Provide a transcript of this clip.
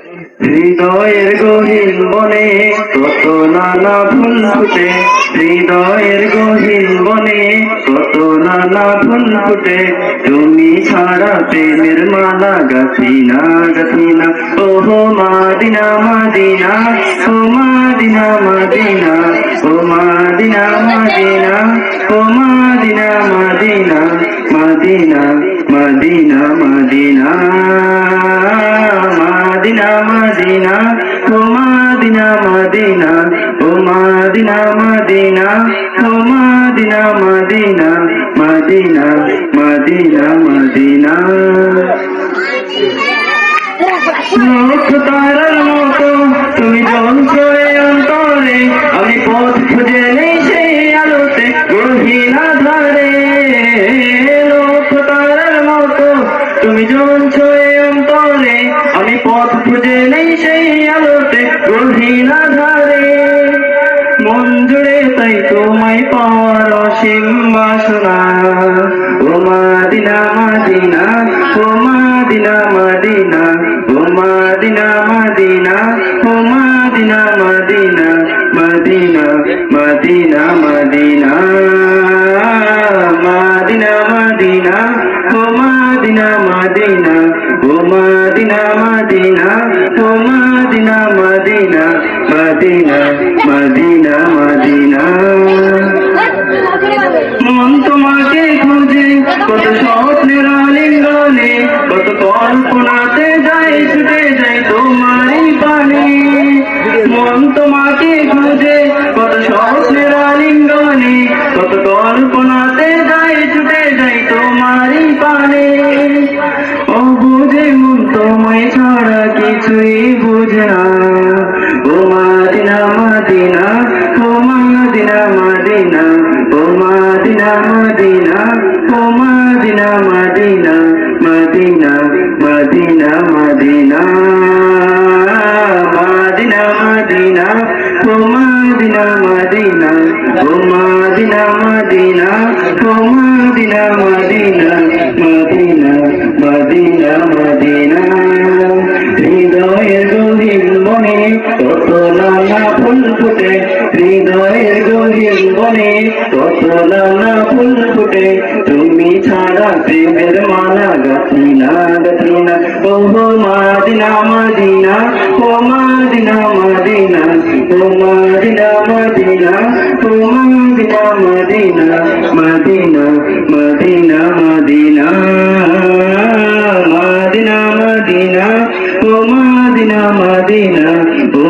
হৃদয়ের গহীন বনে কত নানা ফুল ফুটে, হৃদয়ের গহীন বনে কত নানা ফুল ফুটে, তুমি ছাড়া প্রেমের মালা গাছি না গাছি না। ওহো মাদিনা মাদিনা, ও মাদিনা মাদিনা, ও মাদিনা মাদিনা, ও মাদিনা মাদিনা, মাদিনা মাদিনা মাদিনা, মাদিনা মাদিনা, ও মাদিনা মাদিনা, ও মাদিনা মাদিনা, ও মাদিনা মাদিনা, মাদিনা মাদিনা মাদিনা। লক্ষ তারার মতো তুমি জ্বলছো এ অন্তরে, আমি পথ খুঁজে নেই সেই আলোতে গহীন আঁধারে। লক্ষ তারার মতো তুমি জ্বলছো এ অন্তরে, আমি পথ খুঁজে নেই সেই আলোতে গহীন আঁধারে। মন জুড়ে তাই তোমায় পাওয়ার অসীম বাসনা, ও মাদিনা মাদিনা, ও মাদিনা মাদিনা, ও মাদিনা মাদিনা, ও মাদিনা মাদিনা, মাদিনা মাদিনা মাদিনা, মাদিনা মাদিনা, ও মাদিনা মাদিনা, ও মাদিনা মাদিনা, ও মাদিনা মাদিনা, মাদিনা মাদিনা মাদিনা। মন তোমাকে খুঁজে কত স্বপ্নের আলিঙ্গনে, কত কল্পনাতে যাই ছুটে যাই তোমারই পানে। মন তোমাকে খুঁজে কত স্বপ্নের আলিঙ্গনে, কত কল্পনাতে যাই ছুটে যাই তোমারই পানে। ও বুঝে মন তোমায় ছাড়া কিছুই বুঝে না, ও মাদিনা মাদিনা, ও মাদিনা মাদিনা, ও মাদিনা মাদিনা, ও মাদিনা মাদিনা, মাদিনা মাদিনা মাদিনা, মাদিনা মাদিনা, ও মাদিনা মাদিনা, ও মাদিনা মাদিনা, ও মাদিনা মাদিনা, মাদিনা মাদিনা মাদিনা। হৃদয়ের গহীন বনে কত নানা ফুল ফুটে, হৃদয়ের গহীন বনে কত নানা ফুল ফুটে, তুমি ছাড়া প্রেমের মালা গাছি না গাছি না। ওহো মাদিনা মাদিনা, ও মাদিনা মাদিনা, ও মাদিনা মাদিনা, ও মাদিনা মাদিনা, মাদিনা মাদিনা মাদিনা, মাদিনা মাদিনা, ও মাদিনা মাদিনা, ও